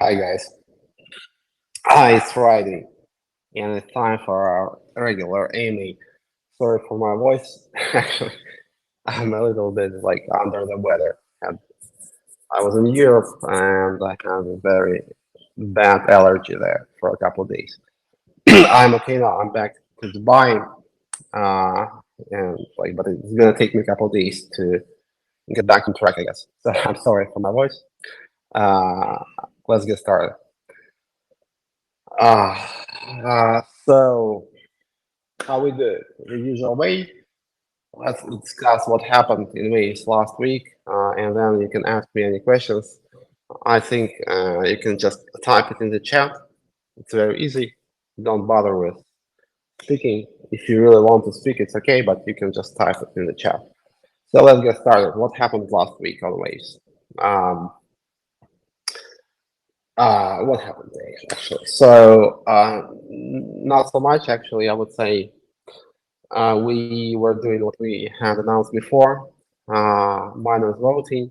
Hi guys. Hi, it's Friday, and it's time for our regular Amy. Sorry for my voice. Actually, I'm a little bit like under the weather. And I was in Europe and I had a very bad allergy there for a couple of days. I'm okay now. I'm back to Dubai, uh, and but it's gonna take me a couple of days to get back on track, I guess. So I'm sorry for my voice. Uh, let's get started. Uh, so how we do it? The usual way. Let's discuss what happened in Waves last week, and then you can ask me any questions. I think you can just type it in the chat. It's very easy. Don't bother with speaking. If you really want to speak, it's okay, but you can just type it in the chat. So let's get started. What happened last week on Waves? Um, what happened there, actually? So not so much, actually. I would say we were doing what we had announced before, minus voting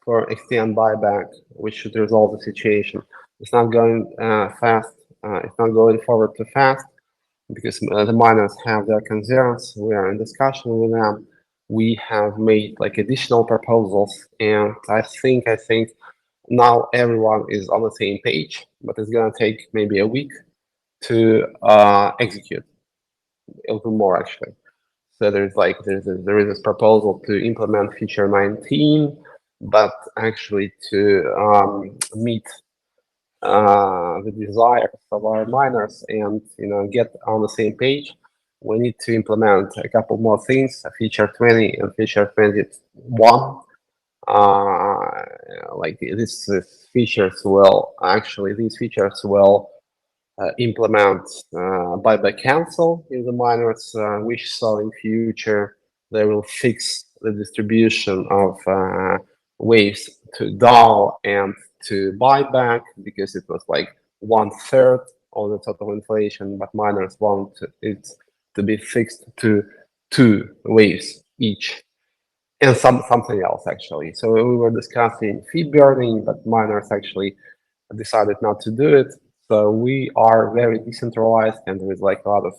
for extend buyback, which should resolve the situation. It's not going fast. It's not going forward too fast because the miners have their concerns. We are in discussion with them. We have made like additional proposals, and I think now everyone is on the same page. But it's gonna take maybe a week to execute a little more actually. So there is this proposal to implement feature 19, but actually to meet the desires of our miners and get on the same page, we need to implement a couple more things, feature 20 and feature 21. Like these features will implement buyback cancel in the miners wish. So in future they will fix the distribution of waves to DAO and to buyback because it was like 1/3 of the total inflation, but miners want it to be fixed to 2 waves each and something else actually. So we were discussing fee burning, but miners actually decided not to do it. So we are very decentralized, and there is like a lot of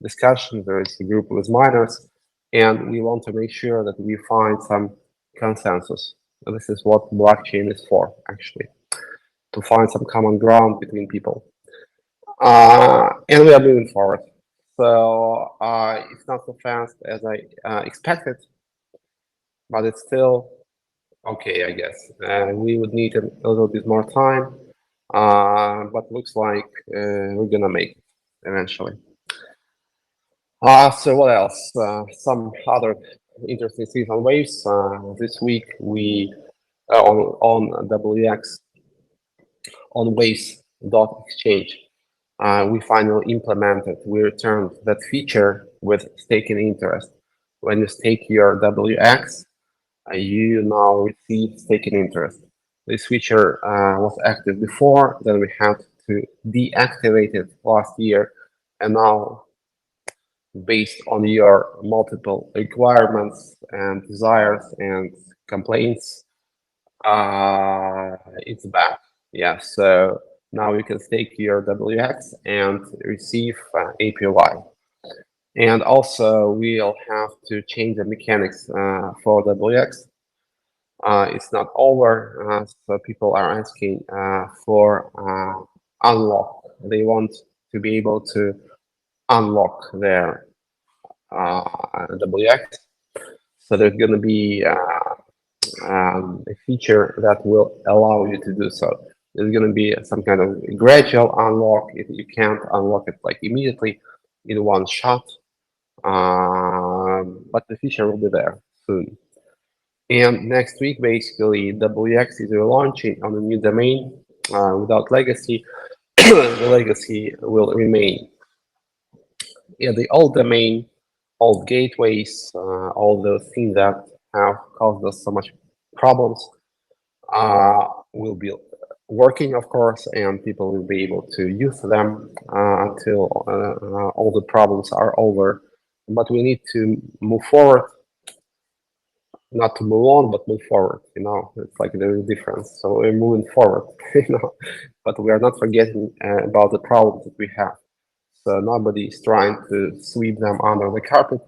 discussion. There is a group with miners, and we want to make sure that we find some consensus. This is what blockchain is for, actually, to find some common ground between people. And we are moving forward. So it's not so fast as I expected, but it's still okay, I guess. We would need a little bit more time, but looks like we're gonna make it eventually. So what else? Some other interesting things on Waves. This week we on WX on Waves.exchange. We finally implemented. We returned that feature with staking interest. When you stake your WX, you now receive staking interest. This feature was active before, then we had to deactivate it last year, and now based on your multiple requirements and desires and complaints, it's back. Yeah, so now you can stake your WX and receive APY. And also, we'll have to change the mechanics for WX. It's not over, so people are asking for unlock. They want to be able to unlock their WX. So there's going to be a feature that will allow you to do so. There's going to be some kind of gradual unlock. If you can't unlock it like immediately in one shot, but the feature will be there soon. And next week, basically, WX is relaunching on a new domain without legacy. The legacy will remain. Yeah, the old domain, old gateways, all those things that have caused us so much problems will be working, of course, and people will be able to use them until all the problems are over. But we need to move forward. not to move on, but move forward. It's like there's a difference. So we're moving forward, but we are not forgetting about the problems that we have. So nobody is trying to sweep them under the carpet.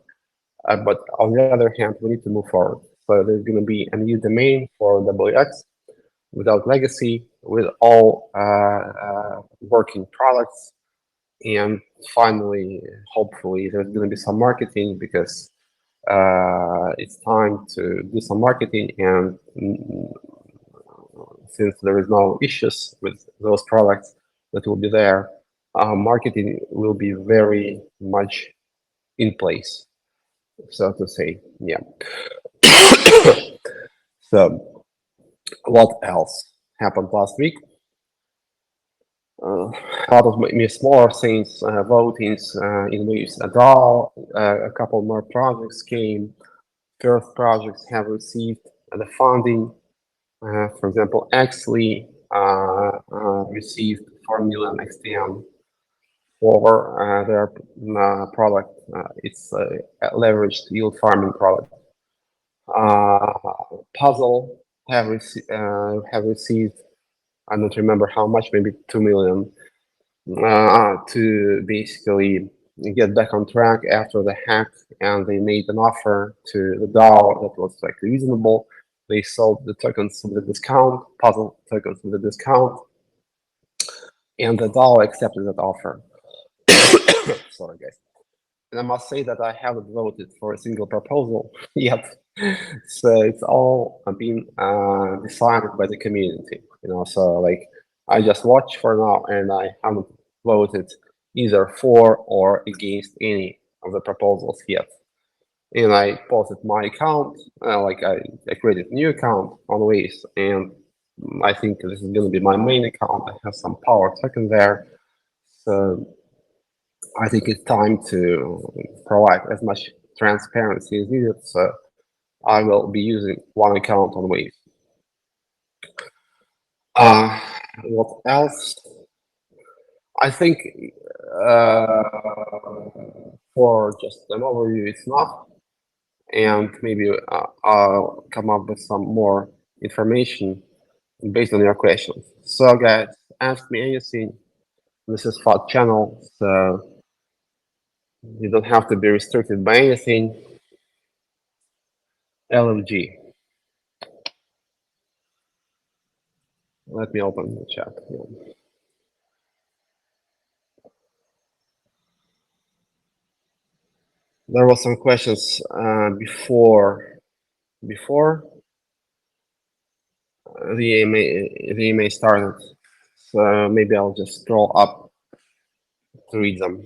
But on the other hand, we need to move forward. So there's going to be a new domain for WX without legacy, with all working products. And finally, hopefully, there's going to be some marketing because it's time to do some marketing. And since there is no issues with those products that will be there, marketing will be very much in place, so to say. Yeah. So what else happened last week? Out of maybe smaller things, votings in which a DAO, a couple more projects came. First projects have received the funding. For example, Axley received 4 million XTM for their product. It's a leveraged yield farming product. Puzzle have received, I don't remember how much, maybe 2 million, to basically get back on track after the hack, and they made an offer to the DAO that was like reasonable. They sold the tokens with a discount, puzzle tokens with a discount, and the DAO accepted that offer. Sorry, guys. And I must say that I haven't voted for a single proposal yet. So it's all been decided by the community, So like I just watch for now, and I haven't voted either for or against any of the proposals yet. And I posted my account, I created a new account on Waze, and I think this is going to be my main account. I have some power token there, so I think it's time to provide as much transparency as needed. So I will be using one account on Wave. What else? I think uh, for just an overview, it's enough. And maybe I'll come up with some more information based on your questions. So, guys, ask me anything. This is FOD channel, so you don't have to be restricted by anything. LFG. Let me open the chat. Yeah. There was some questions before the EMA started, so maybe I'll just scroll up to read them.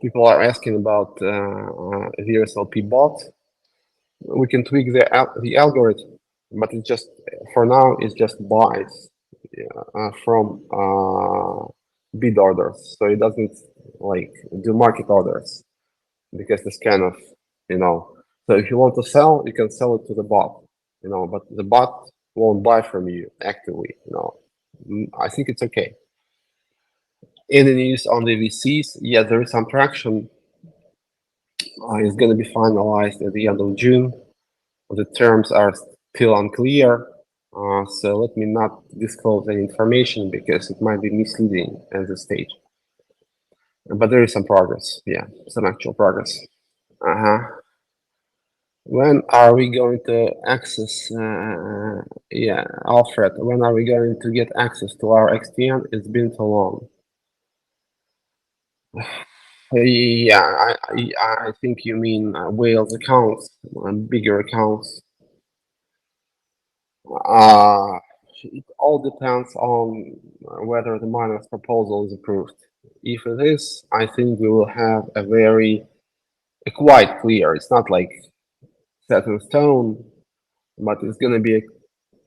People are asking about VSLP bot. We can tweak the algorithm, but it's just for now it's just buys from bid orders, so it doesn't like do market orders, because it's kind of, so if you want to sell, you can sell it to the bot, but the bot won't buy from you actively. I think it's okay. Any news on the VCs? Yeah, there is some traction. It's going to be finalized at the end of June. The terms are still unclear, so let me not disclose any information because it might be misleading at this stage. But there is some progress. Yeah, some actual progress. When are we going to access? Yeah, Alfred, when are we going to get access to our XTN? It's been so long. Yeah, I think you mean whales accounts, bigger accounts. It all depends on whether the miner's proposal is approved. If it is, I think we will have quite clear. It's not like set in stone, but it's going to be a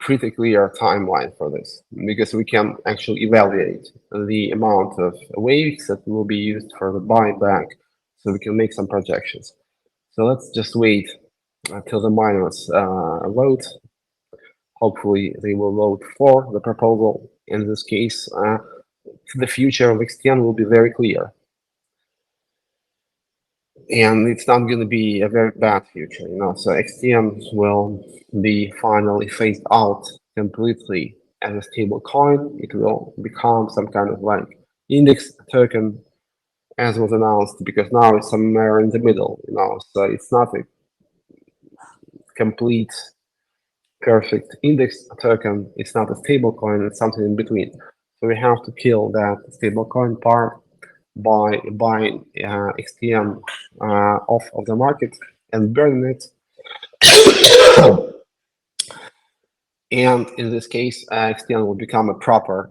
pretty clear timeline for this, because we can actually evaluate the amount of waves that will be used for the buyback, so we can make some projections. So let's just wait until the miners vote. Hopefully they will vote for the proposal. In this case, the future of XTN will be very clear. and it's not going to be a very bad future, So XTM will be finally phased out completely as a stable coin. It will become some kind of like index token, as was announced, because now it's somewhere in the middle, So it's not a complete perfect index token. It's not a stable coin. It's something in between. So we have to kill that stable coin part by buying XTM off of the market and burning it. And in this case, XTM will become a proper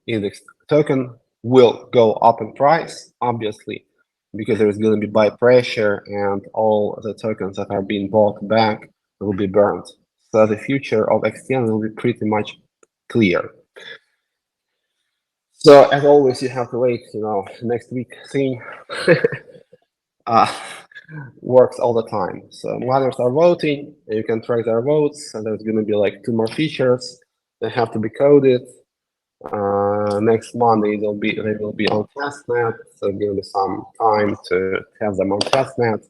index token, will go up in price, obviously, because there is going to be buy pressure and all the tokens that are being bought back will be burned. So the future of XTM will be pretty much clear. So as always, you have to wait, next week thing works all the time. So miners are voting, you can track their votes, and there's going to be like 2 more features. They have to be coded. Next Monday they will be on testnet, so there's gonna be some time to have them on testnet.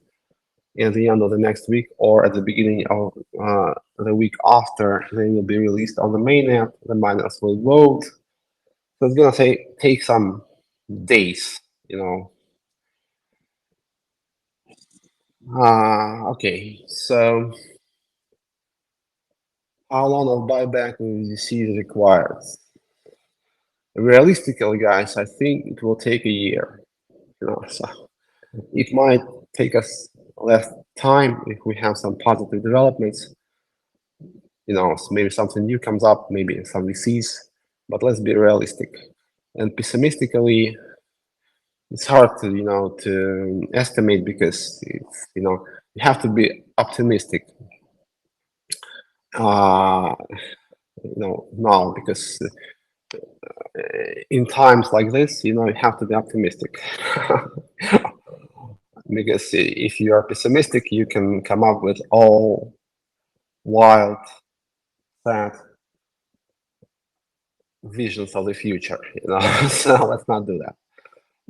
At the end of the next week or at the beginning of the week after, they will be released on the mainnet. The miners will vote. So it's gonna take some days, Okay, so how long of buyback will you see required? Realistically, guys, I think it will take a year. So it might take us less time if we have some positive developments. So maybe something new comes up, maybe some VCs, but let's be realistic. And pessimistically, it's hard to estimate because you have to be optimistic. Uh, now because in times like this, you have to be optimistic. Because if you are pessimistic, you can come up with all wild, sad visions of the future. So let's not do that.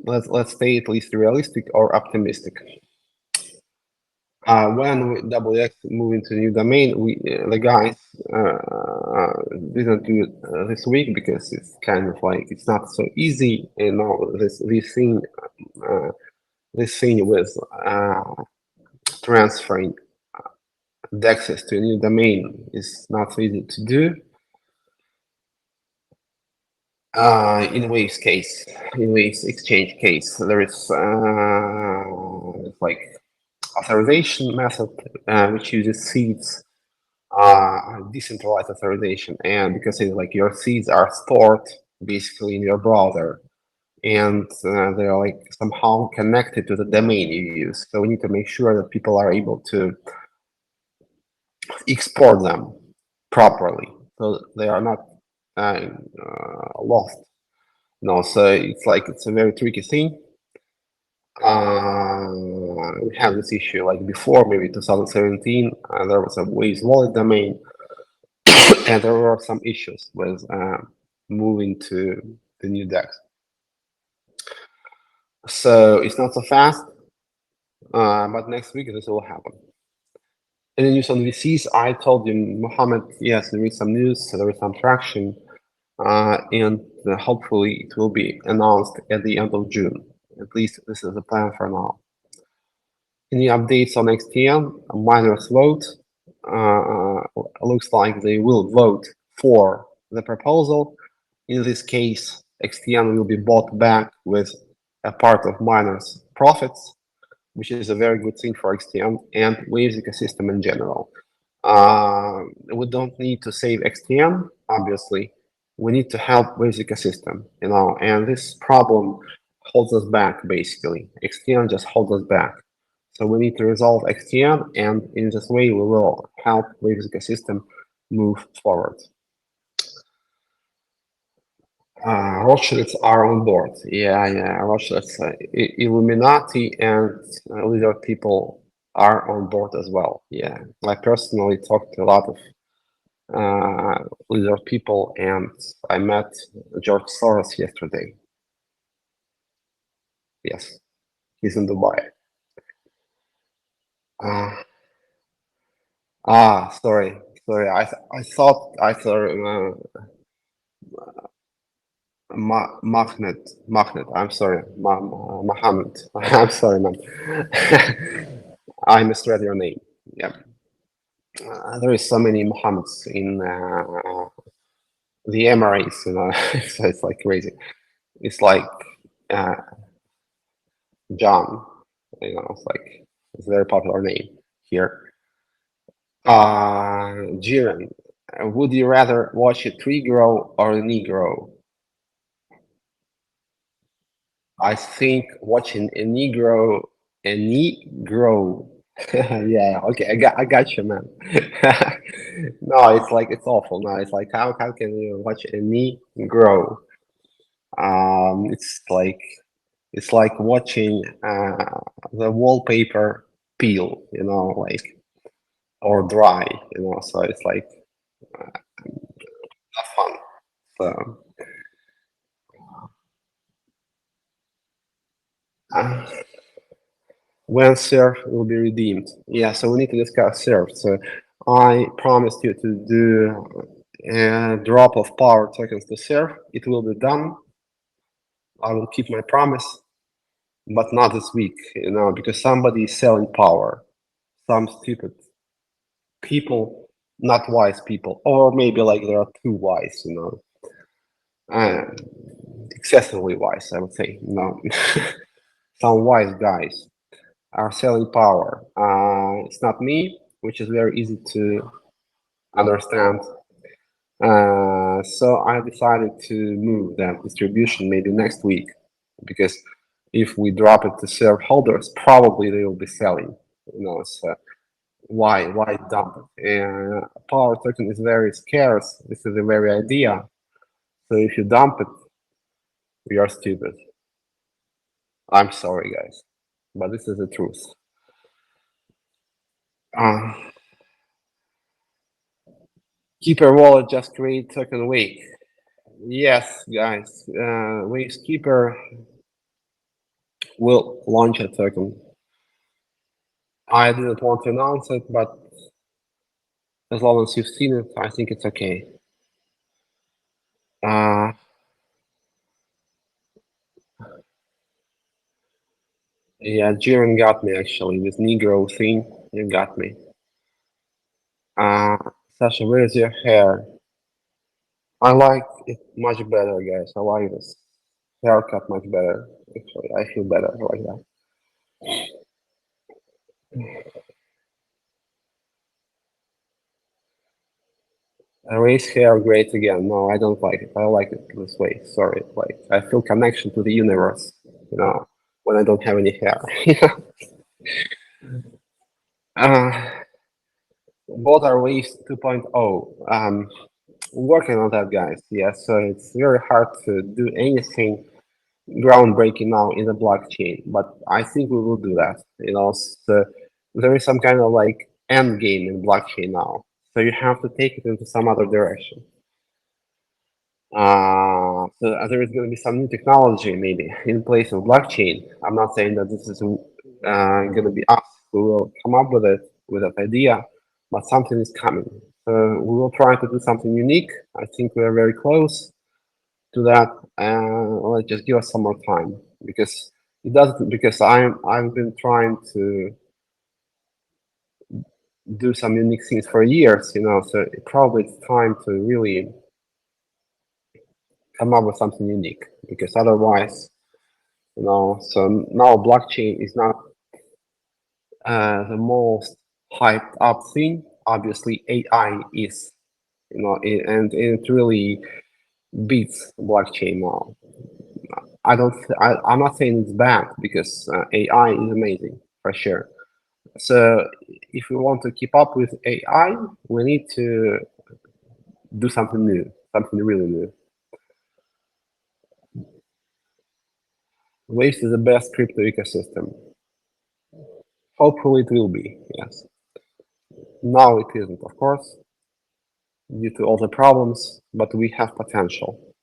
Let's stay at least realistic or optimistic. When WX move into new domain, the guys didn't do it this week because it's kind of like it's not so easy. This thing with transferring DEXs to a new domain is not so easy to do. In Waves case, in Waves exchange case, there is like authorization method which uses seeds, decentralized authorization, and because it's like your seeds are stored basically in your browser, and they're like somehow connected to the domain you use. So we need to make sure that people are able to export them properly, so they are not lost. No, so it's a very tricky thing. We had this issue like before, maybe 2017. There was a Waves wallet domain, and there were some issues with moving to the new DEX. So it's not so fast, but next week this will happen. Any news on VCs? I told you, Mohammed, yes, there is some news, there is some traction, and hopefully it will be announced at the end of June. At least this is the plan for now. Any updates on XTM? Miners vote. Looks like they will vote for the proposal. In this case, XTM will be bought back with a part of miners' profits, which is a very good thing for XTM and Waves ecosystem in general. We don't need to save XTM, obviously. We need to help Waves ecosystem, and this problem holds us back, basically. XTM just holds us back. So we need to resolve XTM, and in this way, we will help Waves ecosystem move forward. Rothschilds are on board. Yeah, Rothschilds, Illuminati and Lizard people are on board as well. Yeah, I personally talked to a lot of Lizard people, and I met George Soros yesterday. Yes, he's in Dubai. Uh, sorry, sorry. I thought Mahnet. I'm sorry, Mohammed. I'm sorry, man. I misread your name. Yeah, there is so many Mohammeds in the Emirates. So it's like crazy. It's like uh, John. It's like it's a very popular name here. Jiren, would you rather watch a tree grow or a knee grow? I think watching a knee grow. Yeah, okay, I got you, man. No, it's like it's awful. No, it's like how can you watch a knee grow? It's like watching the wallpaper peel, like or dry, So it's like not fun. So uh, when serve will be redeemed? Yeah, so we need to discuss serve. So I promised you to do a drop of power tokens to serve. It will be done. I will keep my promise, but not this week, because somebody is selling power. Some stupid people, not wise people, or maybe like there are too wise, uh, excessively wise, I would say. Some wise guys are selling power. It's not me, which is very easy to understand. So I decided to move that distribution maybe next week because if we drop it to shareholders, probably they will be selling. So why dump it? Power token is very scarce. This is the very idea. So if you dump it, we are stupid. I'm sorry, guys, but this is the truth. Uh, Keeper wallet just create token wake. Yes, guys. Waves Keeper will launch a token. I didn't want to announce it, but as long as you've seen it, I think it's okay. Uh, yeah, Jiren got me actually. This Negro thing, you got me. Uh, Sasha, where's your hair? I like it much better, guys. I like this haircut much better. Actually, I feel better like that. Race hair great again. No, I don't like it. I like it this way. Sorry. Like I feel connection to the universe, when I don't have any hair. uh, both are waves 2.0. Working on that, guys. Yes, so it's very hard to do anything groundbreaking now in the blockchain, but I think we will do that. So there is some kind of like end game in blockchain now. So you have to take it into some other direction. So there is going to be some new technology maybe in place of blockchain. I'm not saying that this is going to be us who will come up with that idea, but something is coming. So we will try to do something unique. I think we are very close to that. Let's just give us some more time because it doesn't because I've been trying to do some unique things for years, So probably it's time to really come up with something unique because otherwise so now blockchain is not the most hyped up thing. Obviously, AI is, and it really beats blockchain now. I don't. I'm not saying it's bad because AI is amazing for sure. So if we want to keep up with AI, we need to do something new, something really new. Waves is the best crypto ecosystem. Hopefully, it will be. Yes. Now it isn't, of course, due to all the problems, but we have potential.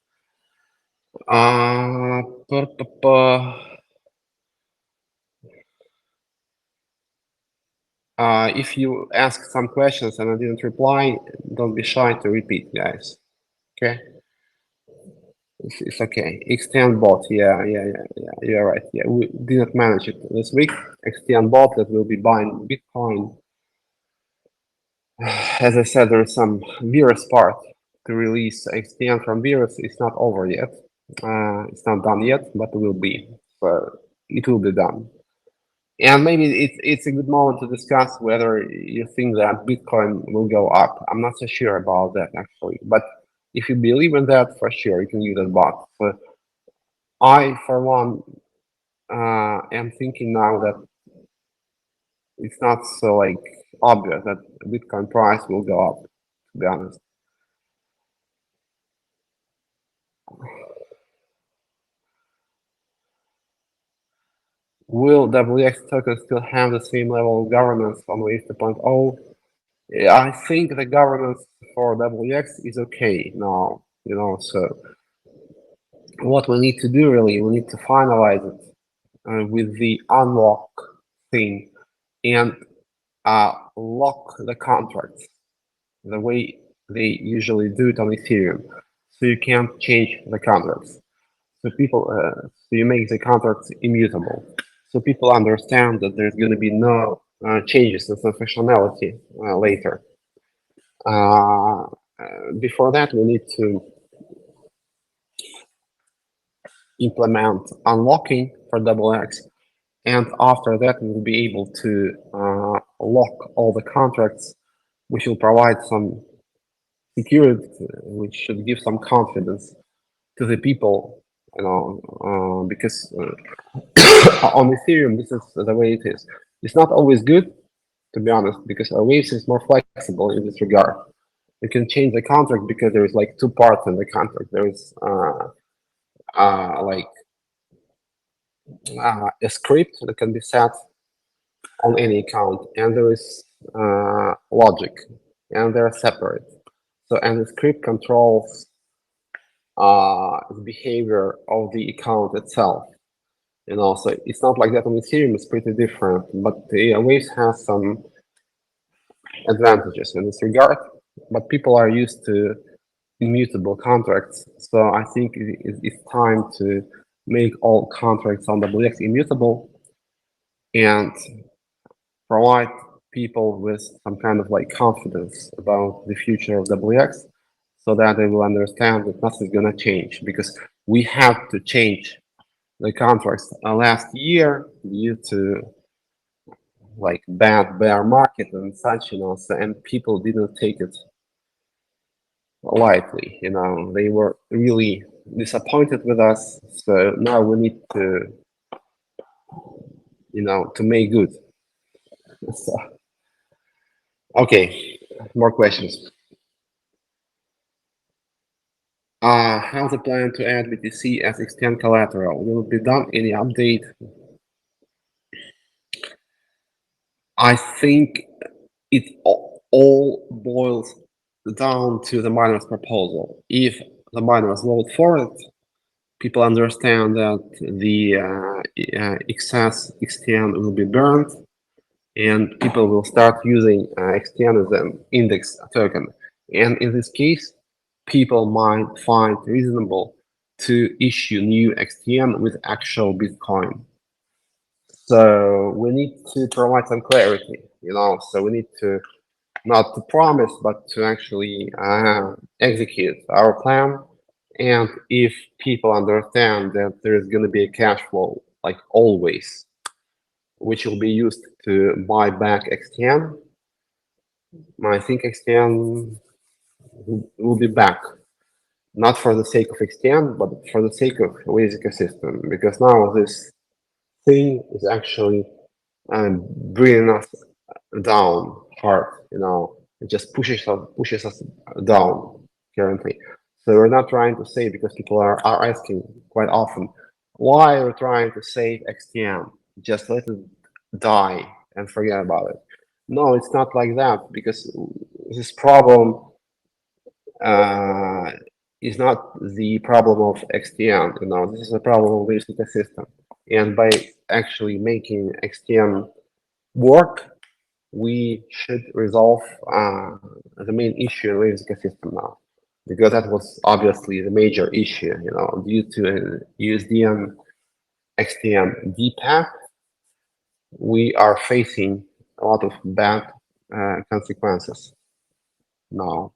Uh, pu- pu- pu- If you ask some questions and I didn't reply, don't be shy to repeat, guys. Okay, it's okay. Extend bot, yeah. You're right. Yeah, we didn't manage it this week. Extend bot that will be buying Bitcoin. As I said, there is some virus part to release XTN from virus. It's not over yet. It's not done yet, but it will be. So it will be done. And maybe it's a good moment to discuss whether you think that Bitcoin will go up. I'm not so sure about that actually, but if you believe in that, for sure you can use that bot. So I, for one, am thinking now that it's not so like obvious that Bitcoin price will go up. To be honest. Will WX token still have the same level of governance on Wave 2.0? Yeah, I think the governance for WX is okay now, so what we need to do really, we need to finalize it with the unlock thing and lock the contracts the way they usually do it on Ethereum. So you can't change the contracts. So you make the contracts immutable. So people understand that there's going to be no changes in the functionality later. Before that, we need to implement unlocking for XX, and after that, we'll be able to lock all the contracts, which will provide some security, which should give some confidence to the people, because on Ethereum, this is the way it is. It's not always good, to be honest, because Waves is more flexible in this regard. You can change the contract because there is like two parts in the contract. There is like a script that can be set on any account, and there is logic, and they're separate. So, and the script controls the behavior of the account itself. So it's not like that on Ethereum. It's pretty different, but the Waves has some advantages in this regard. But people are used to immutable contracts, so I think it's time to make all contracts on WX immutable and provide people with some kind of like confidence about the future of WX, so that they will understand that nothing's gonna change, because we had to change the contracts last year due to like bad bear market and such, so, and people didn't take it lightly. They were really disappointed with us. So now we need to make good. So, okay, more questions. How's the plan to add BTC as extend collateral? Will it be done? Any update? I think it all boils down to the miner's proposal. If the miners vote for it, people understand that the excess XTN will be burned, and people will start using XTN as an index token. And in this case, people might find reasonable to issue new XTN with actual Bitcoin. So we need to provide some clarity, so we need to not to promise, but to actually execute our plan. And if people understand that there is going to be a cash flow, like always, which will be used to buy back XTN, I think XTN will be back, not for the sake of XTN, but for the sake of Waves ecosystem, because now this thing is actually bringing us down hard. It just pushes us down currently. So we're not trying to save, because people are asking quite often, why are we trying to save XTM? Just let it die and forget about it. No, it's not like that, because this problem is not the problem of XTM. This is a problem of this ecosystem. And by actually making XTM work, we should resolve the main issue in Waves ecosystem now, because that was obviously the major issue, due to USDN XTM DPAC, we are facing a lot of bad consequences now.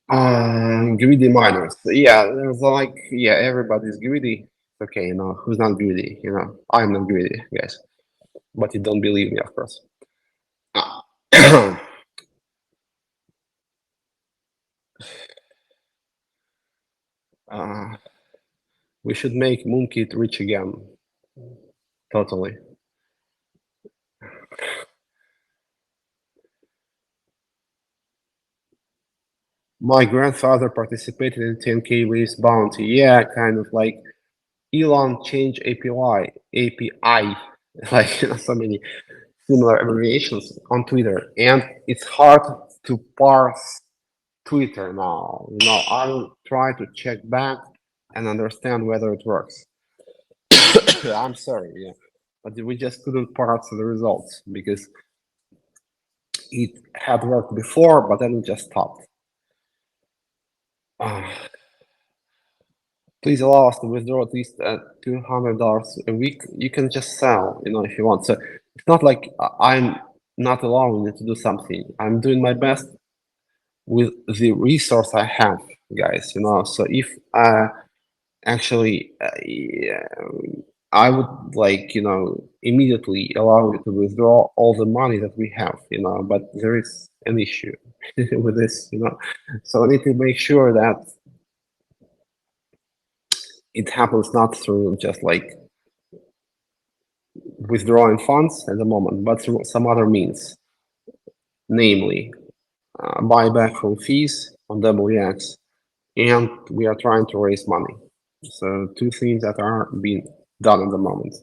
Greedy miners. Yeah, there's like, yeah, everybody's greedy. Okay, who's not greedy? I'm not greedy, guys. But you don't believe me, of course. Uh, uh, we should make Moonkit rich again. Totally. My grandfather participated in 10K Waves bounty. Yeah, kind of like Elon change API, like so many similar abbreviations on Twitter, and it's hard to parse Twitter now. I'll try to check back and understand whether it works. I'm sorry, yeah, but we just couldn't parse the results because it had worked before, but then it just stopped. Please allow us to withdraw at least $200 a week. You can just sell, if you want. So it's not like I'm not allowing you to do something. I'm doing my best with the resource I have, guys. So if actually I would like immediately allow you to withdraw all the money that we have, but there is an issue with this, so I need to make sure that it happens not through just like withdrawing funds at the moment, but through some other means, namely buyback from fees on WX, and we are trying to raise money. So two things that are being done at the moment.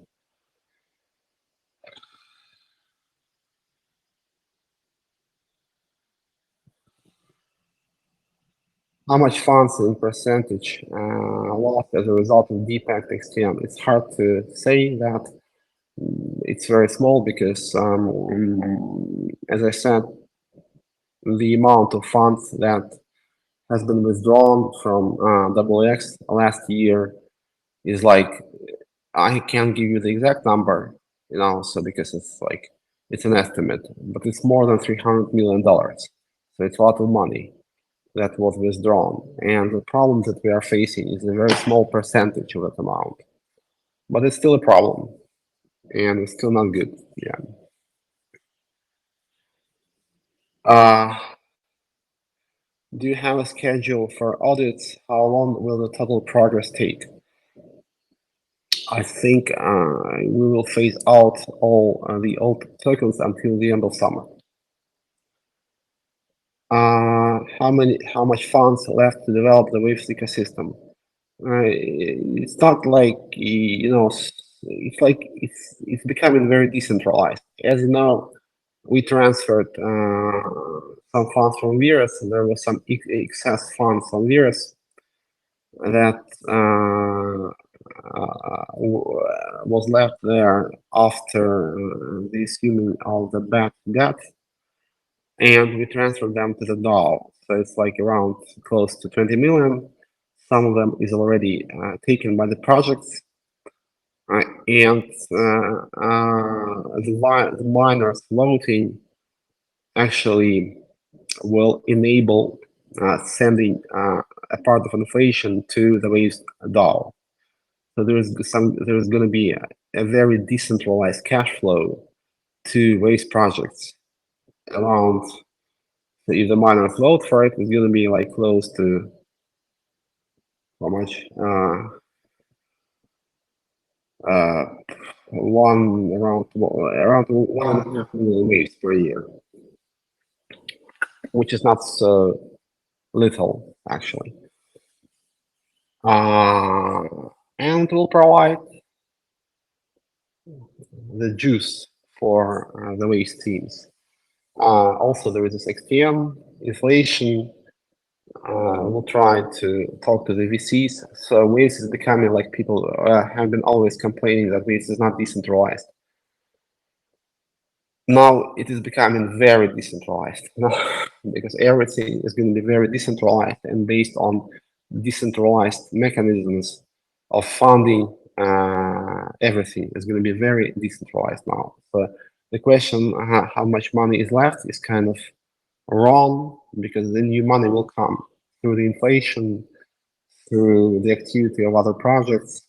How much funds in percentage lost as a result of DPAC XTM? It's hard to say that. It's very small because, as I said, the amount of funds that has been withdrawn from WX last year is like, I can't give you the exact number, so because it's an estimate, but it's more than $300 million. So it's a lot of money that was withdrawn. And the problem that we are facing is a very small percentage of that amount. But it's still a problem. And it's still not good. Yeah. Do you have a schedule for audits? How long will the total progress take? I think we will phase out all the old tokens until the end of summer. How much funds left to develop the Waves ecosystem? It's not like it's like it's becoming very decentralized. As you know, we transferred some funds from Virus, and there was some excess funds on Virus that was left there after the assuming of the bad debt, and we transferred them to the DAO. So it's like around close to 20 million. Some of them is already taken by the projects, and the miners voting actually will enable sending a part of inflation to the Waves DAO. So there's going to be a very decentralized cash flow to Waves projects around. So if the miners vote for it, it's going to be like close to how much? Around 1.5 million Waves per year, which is not so little actually. And will provide the juice for the Waves teams. Also, there is this XTM inflation. We'll try to talk to the VCs. So Waves is becoming like people have been always complaining that Waves is not decentralized. now it is becoming very decentralized, because everything is going to be very decentralized and based on decentralized mechanisms of funding. Everything is going to be very decentralized now. So the question how much money is left is kind of wrong, because the new money will come through the inflation, through the activity of other projects.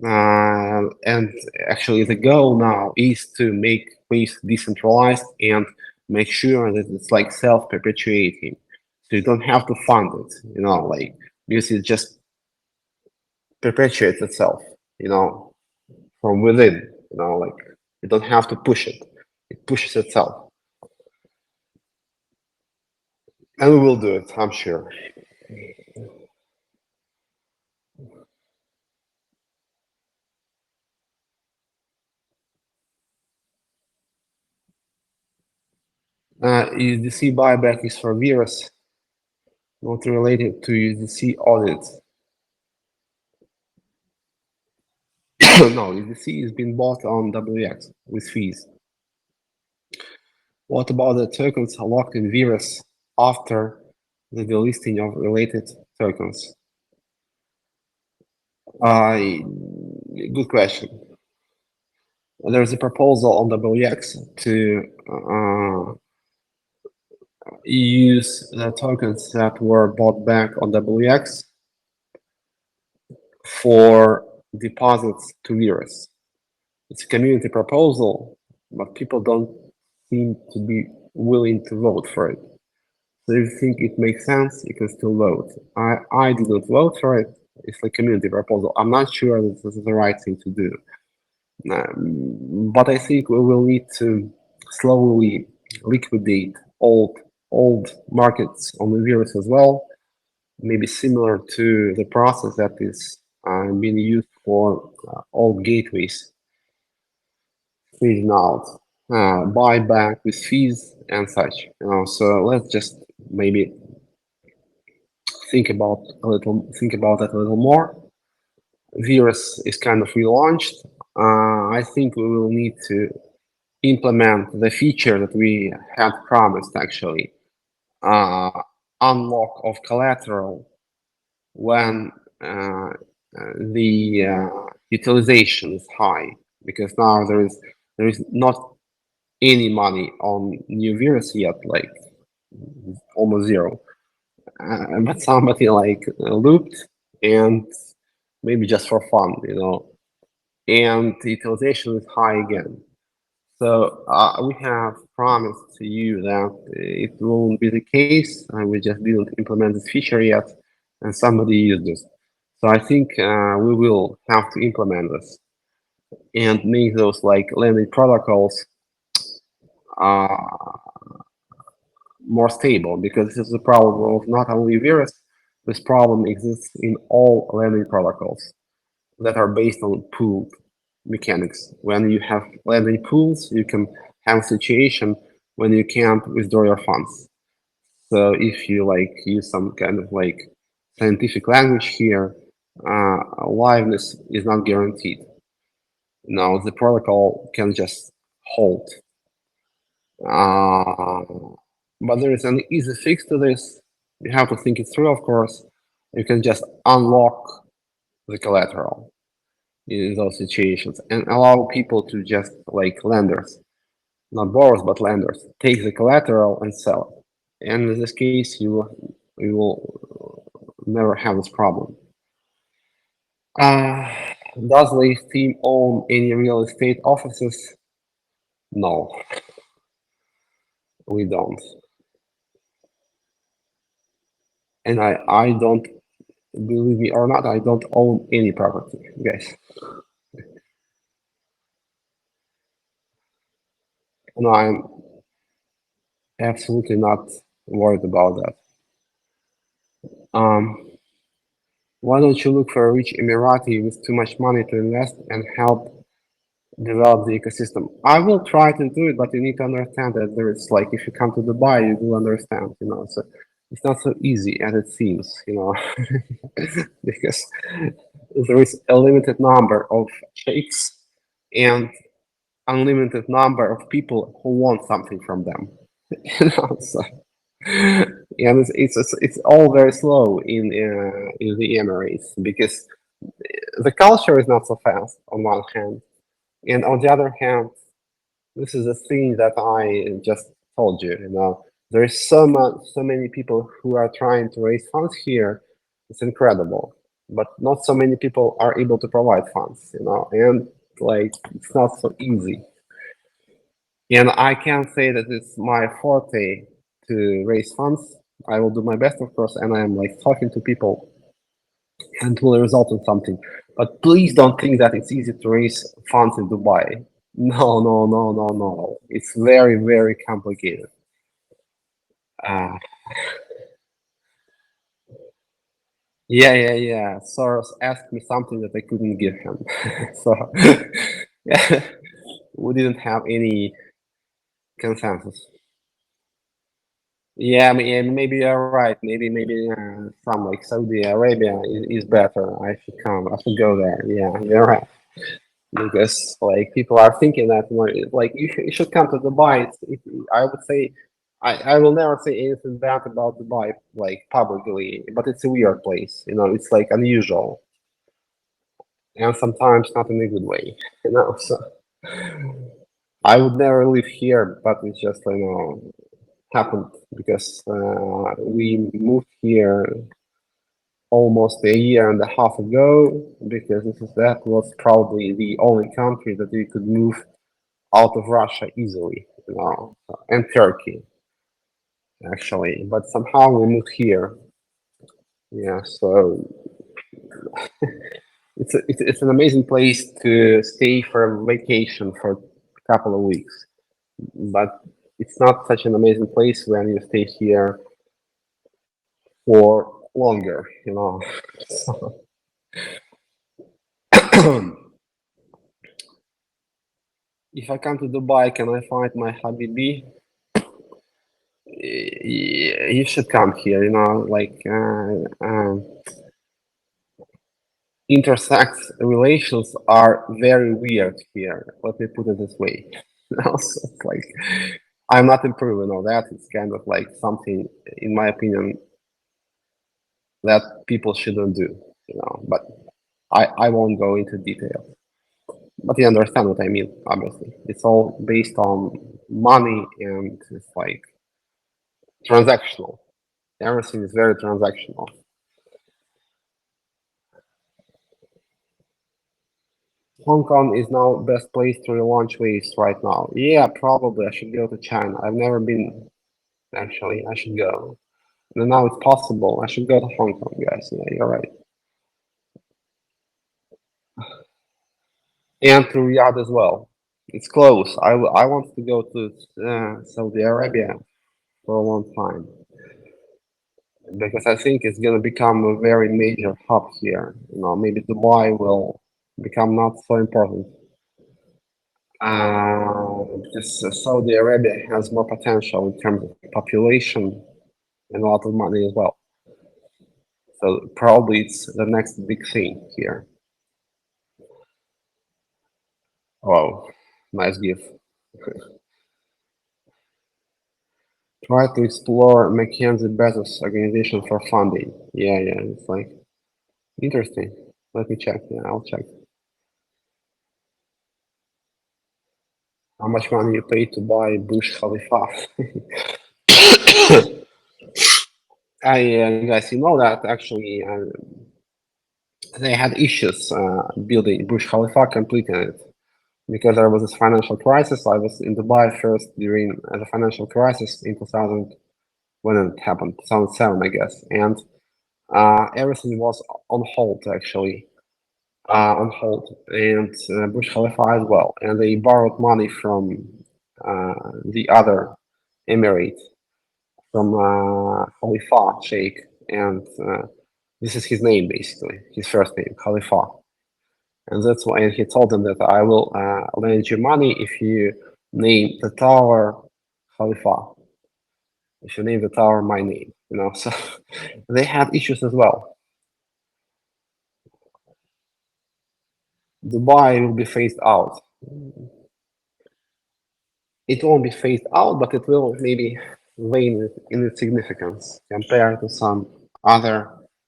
And actually, the goal now is to make waste decentralized and make sure that it's like self-perpetuating. So you don't have to fund it, like, because it just perpetuates itself, from within, like, you don't have to push it. It pushes itself. And we will do it, I'm sure. USDC buyback is for virus, not related to USDC audits. No, USDC is being bought on WX with fees. What about the tokens locked in virus after the delisting of related tokens? Good question. There's a proposal on WX to use the tokens that were bought back on WX for deposits to virus. It's a community proposal, but people don't seem to be willing to vote for it. So if you think it makes sense, you can still vote. I did not vote for it. It's a community proposal. I'm not sure that this is the right thing to do. But I think we will need to slowly liquidate old markets on the virus as well, maybe similar to the process that is being used for old gateways, phasing out, buyback with fees and such. So let's just maybe think about that a little more. Virus is kind of relaunched. I think we will need to implement the feature that we had promised, actually, unlock of collateral when the utilization is high, because now there is not any money on new virus yet, like almost zero. But somebody like looped, and maybe just for fun, and the utilization is high again. So we have promised to you that it won't be the case, and we just didn't implement this feature yet, and somebody used this. So I think we will have to implement this and make those like lending protocols more stable, because this is the problem of not only virus. This problem exists in all lending protocols that are based on pooled mechanics. When you have lending pools, you can have a situation when you can't withdraw your funds. So if you like use some kind of like scientific language here, liveness is not guaranteed. Now the protocol can just hold. But there is an easy fix to this. You have to think it through, of course. You can just unlock the collateral in those situations and allow people to just, like lenders, not borrowers but lenders, take the collateral and sell it. And in this case, you will never have this problem. Does the team own any real estate offices? No, we don't. And I don't, believe me or not, I don't own any property, guys. No, I'm absolutely not worried about that. Why don't you look for a rich Emirati with too much money to invest and help develop the ecosystem? I will try to do it, but you need to understand that there is, like, if you come to Dubai, you will understand, so it's not so easy as it seems, because there is a limited number of sheikhs, and unlimited number of people who want something from them. So, and it's all very slow in the Emirates because the culture is not so fast on one hand, and on the other hand, this is a thing that I just told you. There is so many people who are trying to raise funds here. It's incredible, but not so many people are able to provide funds. And like it's not so easy. And I can't say that it's my forte to raise funds. I will do my best, of course, and I am like talking to people and it will result in something. But please don't think that it's easy to raise funds in Dubai. No, no, no, no, no. It's very, very complicated. Uh, yeah, yeah, yeah. Soros asked me something that I couldn't give him. So yeah, we didn't have any consensus. Yeah, maybe you're right. Maybe some like Saudi Arabia is better. I should come. I should go there. Yeah, you're right. Because like people are thinking that like you should come to Dubai. I would say I will never say anything bad about Dubai like publicly, but it's a weird place. It's like unusual and sometimes not in a good way. So I would never live here, but it's just happened because we moved here almost a year and a half ago because that was probably the only country that we could move out of Russia easily, and Turkey actually. But somehow we moved here. Yeah, so it's an amazing place to stay for a vacation for a couple of weeks. But it's not such an amazing place when you stay here for longer. If I come to Dubai, can I find my Habibi? You should come here. Like intersex relations are very weird here. Let me put it this way. Also, it's like I'm not improving on that. It's kind of like something, in my opinion, that people shouldn't do. But I won't go into detail. But you understand what I mean. Obviously, it's all based on money and it's like transactional. Everything is very transactional. Hong Kong is now best place to relaunch waves right now. Yeah, probably I should go to China. I've never been, actually. I should go. And now it's possible. I should go to Hong Kong, guys. Yeah, you're right. And to Riyadh as well. It's close. I want to go to Saudi Arabia for a long time because I think it's going to become a very major hub here. Maybe Dubai will become not so important. Because Saudi Arabia has more potential in terms of population and a lot of money as well. So probably it's the next big thing here. Wow, nice gift. Try to explore Mackenzie Bezos organization for funding. Yeah, yeah, it's like interesting. Let me check. Yeah, I'll check. How much money you pay to buy Bush Khalifa? I guys, you know that actually they had issues building Bush Khalifa, completing it because there was this financial crisis. I was in Dubai first during the financial crisis in 2000 when it happened, 2007, I guess, and everything was on hold actually, on hold, and Bush Khalifa as well, and they borrowed money from the other emirate, from Khalifa Sheikh, and this is his name basically, his first name, Khalifa. And that's why he told them that I will lend you money if you name the tower Khalifa. If you name the tower my name, So they had issues as well. Dubai will be phased out. it won't be phased out, but it will maybe wane in its significance compared to some other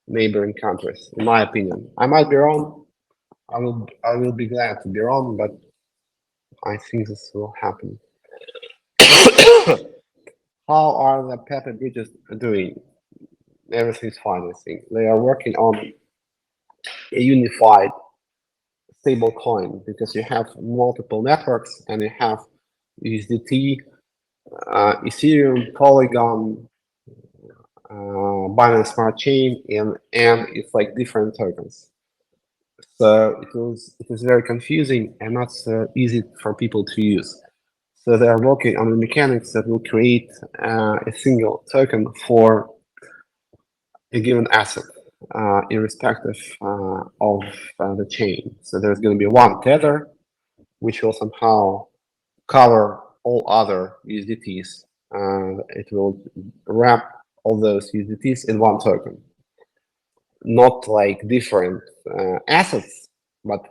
neighboring countries, in my opinion. I might be wrong. I will be glad to be wrong, but I think this will happen. How are the Pepe bridges doing? Everything's fine, I think. They are working on a unified stable coin because you have multiple networks and you have USDT, Ethereum, Polygon, Binance Smart Chain, and it's like different tokens. So it was very confusing and not so easy for people to use. So they are working on the mechanics that will create a single token for a given asset, irrespective of the chain. So there's going to be one tether, which will somehow cover all other USDTs. It will wrap all those USDTs in one token, not like different assets, but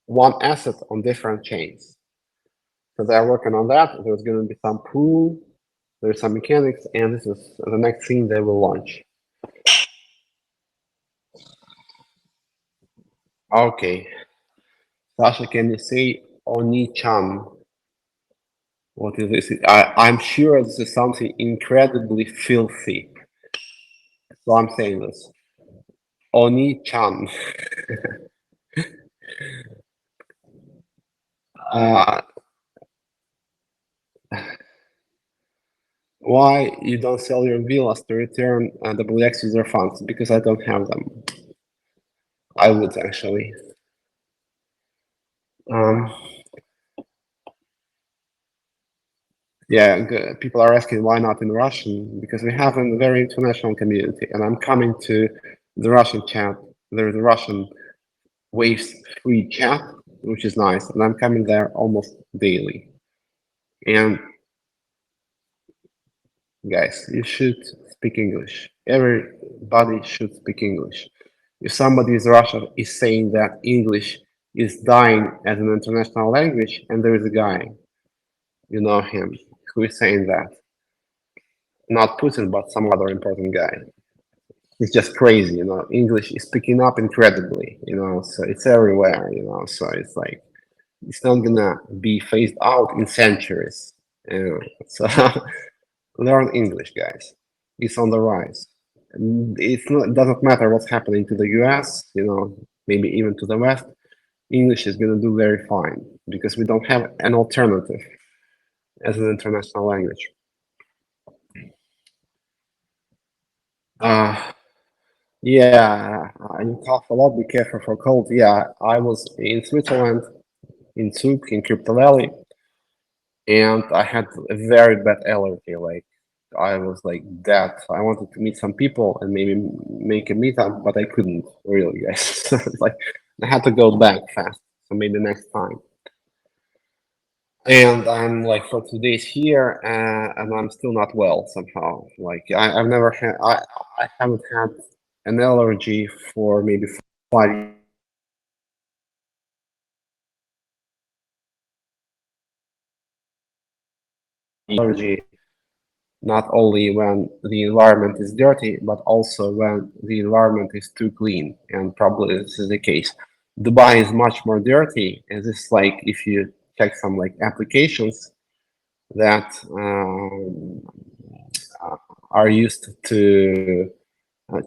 one asset on different chains. So they're working on that. There's going to be some pool, there's some mechanics, and this is the next thing they will launch. Okay, Sasha, can you say Oni-chan? What is this? I'm sure this is something incredibly filthy. So I'm saying this. Oni-chan. Uh, why you don't sell your villas to return WX user funds? Because I don't have them. I would actually. Um, yeah, people are asking why not in Russian, because we have a very international community, and I'm coming to the Russian chat. There's a Russian Waves free chat, which is nice, and I'm coming there almost daily. And guys, you should speak English. Everybody should speak English. If somebody in Russia is saying that English is dying as an international language, and there is a guy, you know him, who is saying that, not Putin, but some other important guy. It's just crazy, English is picking up incredibly, so it's everywhere, so it's like, it's not gonna be phased out in centuries. So learn English, guys. It's on the rise. It doesn't matter what's happening to the US, maybe even to the West. English is gonna do very fine because we don't have an alternative as an international language. Uh, yeah, you cough a lot. Be careful for cold. Yeah, I was in Switzerland, in Zug, in Crypto Valley, and I had a very bad allergy. Like I was like that. I wanted to meet some people and maybe make a meetup, but I couldn't really, guys. So it's like I had to go back fast. So maybe next time. And I'm like for 2 days here, and I'm still not well somehow. Like I've never had, I haven't had an allergy for maybe 5 allergy. Not only when the environment is dirty, but also when the environment is too clean. And probably this is the case. Dubai is much more dirty. And this is like if you check some like applications that are used to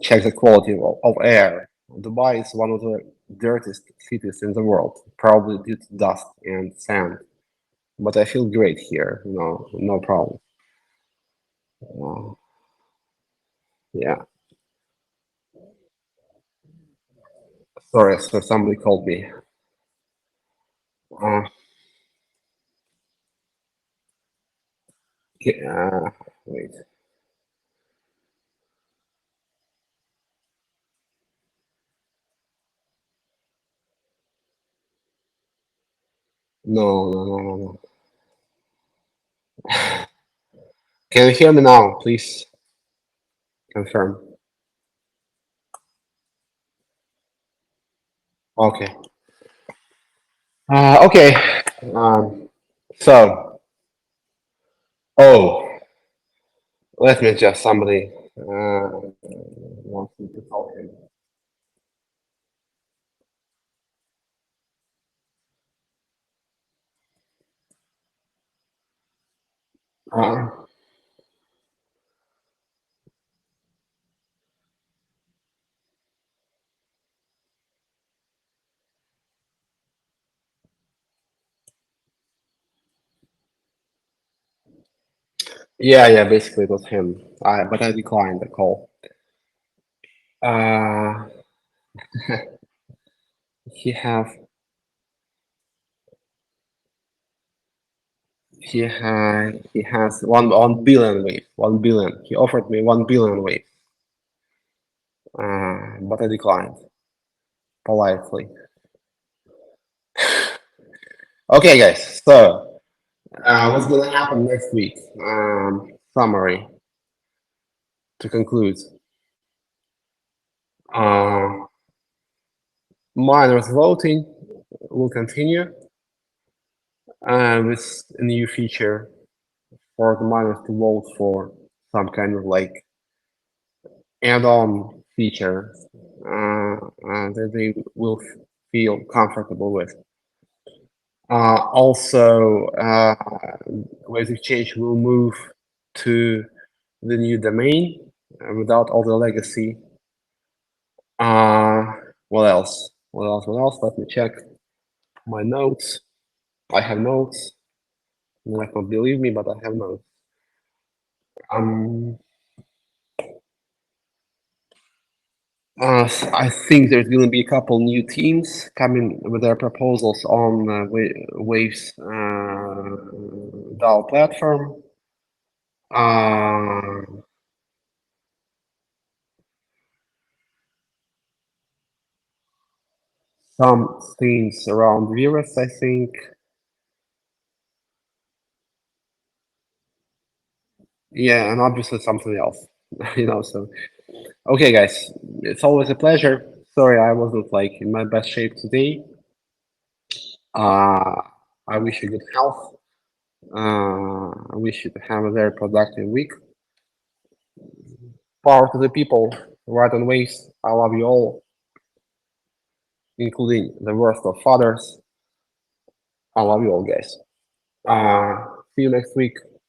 check the quality of air. Dubai is one of the dirtiest cities in the world, probably due to dust and sand. But I feel great here, no problem. Yeah. Sorry, so somebody called me. Uh, wait. No, no, no, no, no. Can you hear me now? Please confirm. Okay. Okay. Um, so Oh, let me adjust. Somebody wants me to talk him. Uh, yeah, yeah. Basically, it was him. But I declined the call. Uh, he have he has 1 billion wave. 1 billion. He offered me 1 billion wave. But I declined politely. Okay, guys. So, what's gonna happen next week? Summary to conclude. Uh, Minors voting will continue with a new feature for the minors to vote for some kind of like add-on feature that they will feel comfortable with. Also, Wave Exchange will move to the new domain without all the legacy. Uh, what else? What else? What else? Let me check my notes. I have notes. You might not believe me, but I have notes. Um, I think there's going to be a couple new teams coming with their proposals on Wave's DAO platform. Uh, some things around virus, I think. Yeah, and obviously something else. So okay, guys, it's always a pleasure. Sorry, I wasn't like in my best shape today. Uh, I wish you good health. I wish you to have a very productive week. Power to the people, right on ways. I love you all, including the worst of fathers. I love you all, guys. See you next week.